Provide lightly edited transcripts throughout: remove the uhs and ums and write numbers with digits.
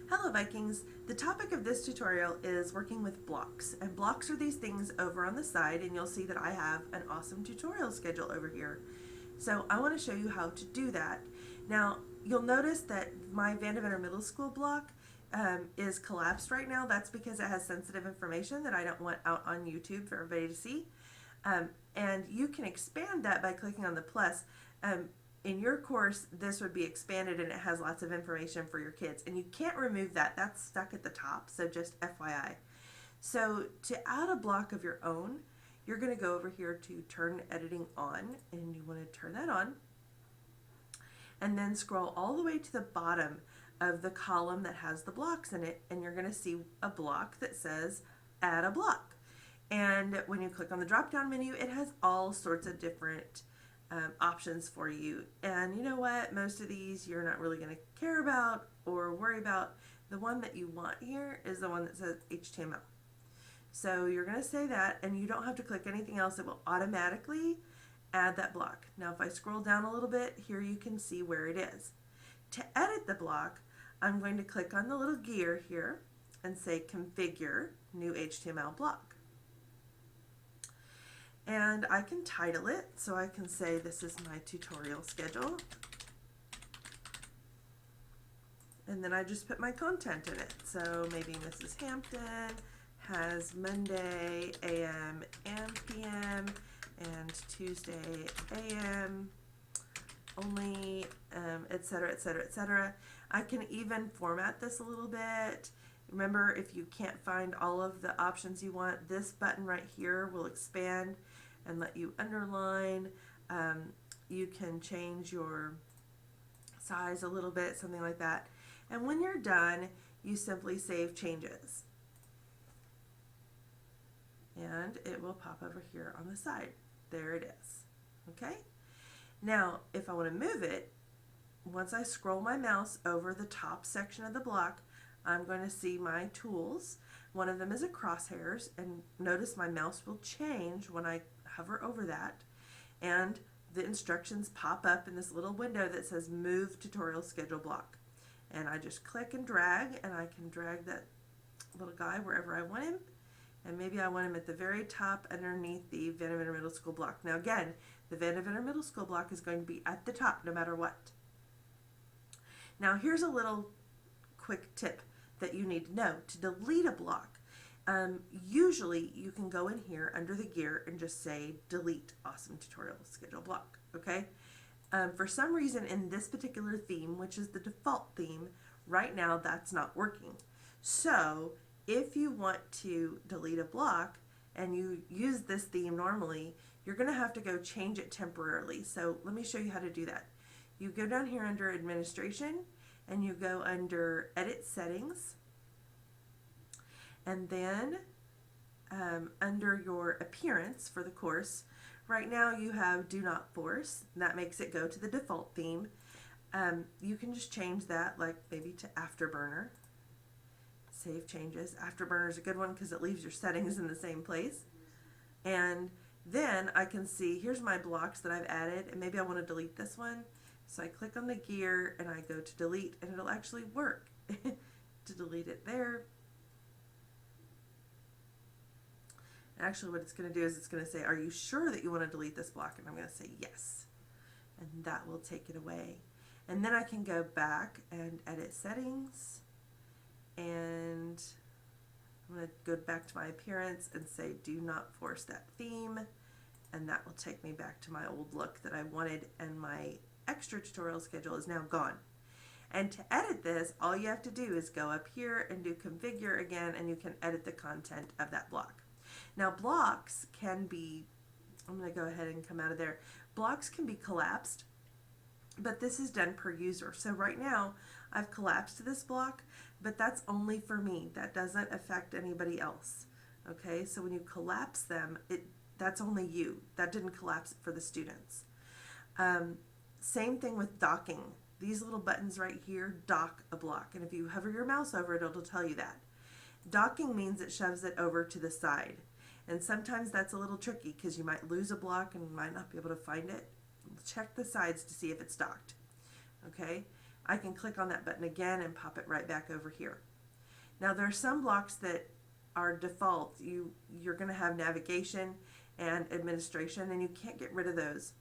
Hello Vikings! The topic of this tutorial is working with blocks, and blocks are these things over on the side, and you'll see that I have an awesome tutorial schedule over here. So I want to show you how to do that. Now you'll notice that my Vandeventer Middle School block is collapsed right now. That's because it has sensitive information that I don't want out on YouTube for everybody to see. And you can expand that by clicking on the plus. In your course, this would be expanded and it has lots of information for your kids. And you can't remove that. That's stuck at the top, so just FYI. So to add a block of your own, you're going to go over here to Turn Editing On, and you want to turn that on. And then scroll all the way to the bottom of the column that has the blocks in it, and you're going to see a block that says Add a Block. And when you click on the drop-down menu, it has all sorts of different options for you. And you know what? Most of these you're not really going to care about or worry about. The one that you want here is the one that says HTML. So you're going to say that, and you don't have to click anything else. It will automatically add that block. Now if I scroll down a little bit, here you can see where it is. To edit the block, I'm going to click on the little gear here and say Configure New HTML Block. And I can title it, so I can say this is my tutorial schedule. And then I just put my content in it. So maybe Mrs. Hampton has Monday AM and PM and Tuesday AM only, etc., etc., etc. I can even format this a little bit. Remember, if you can't find all of the options you want, this button right here will expand and let you underline. You can change your size a little bit, something like that. And when you're done, you simply save changes. And it will pop over here on the side. There it is. Okay? Now, if I want to move it, once I scroll my mouse over the top section of the block, I'm going to see my tools. One of them is a crosshairs, and notice my mouse will change when I hover over that, and the instructions pop up in this little window that says Move Tutorial Schedule Block. And I just click and drag, and I can drag that little guy wherever I want him, and maybe I want him at the very top underneath the Vandeventer Middle School block. Now again, the Vandeventer Middle School block is going to be at the top no matter what. Now here's a little quick tip that you need to know. To delete a block, usually you can go in here under the gear and just say delete awesome tutorial schedule block. Okay, for some reason in this particular theme, which is the default theme right now, that's not working. So if you want to delete a block and you use this theme normally, you're going to have to go change it temporarily. So let me show you how to do that. You go down here under Administration, and you go under Edit Settings, and then under your appearance for the course, right now you have Do Not Force, and that makes it go to the default theme. You can just change that, like maybe to Afterburner. Save changes. Afterburner is a good one because it leaves your settings in the same place. And then I can see, here's my blocks that I've added, and maybe I want to delete this one. So I click on the gear and I go to delete, and it'll actually work to delete it there. Actually, what it's going to do is it's going to say, are you sure that you want to delete this block? And I'm going to say yes. And that will take it away. And then I can go back and edit settings. And I'm going to go back to my appearance and say, do not force that theme. And that will take me back to my old look that I wanted, and my extra tutorial schedule is now gone. And to edit this, all you have to do is go up here and do Configure again, and you can edit the content of that block. Now blocks can be, I'm going to go ahead and come out of there, blocks can be collapsed, but this is done per user. So right now I've collapsed this block, but that's only for me. That doesn't affect anybody else. Okay, so when you collapse them, that's only you. That didn't collapse it for the students. Same thing with docking. These little buttons right here dock a block, and if you hover your mouse over it, it'll tell you that. Docking means it shoves it over to the side, and sometimes that's a little tricky because you might lose a block and you might not be able to find it. Check the sides to see if it's docked. Okay, I can click on that button again and pop it right back over here. Now there are some blocks that are default. You're going to have navigation and administration, and you can't get rid of those.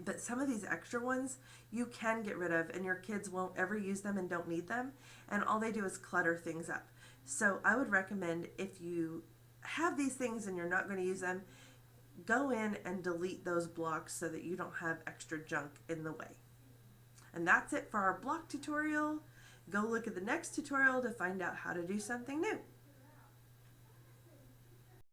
But some of these extra ones you can get rid of, and your kids won't ever use them and don't need them, and all they do is clutter things up. So I would recommend, if you have these things and you're not going to use them, go in and delete those blocks so that you don't have extra junk in the way. And that's it for our block tutorial. Go look at the next tutorial to find out how to do something new.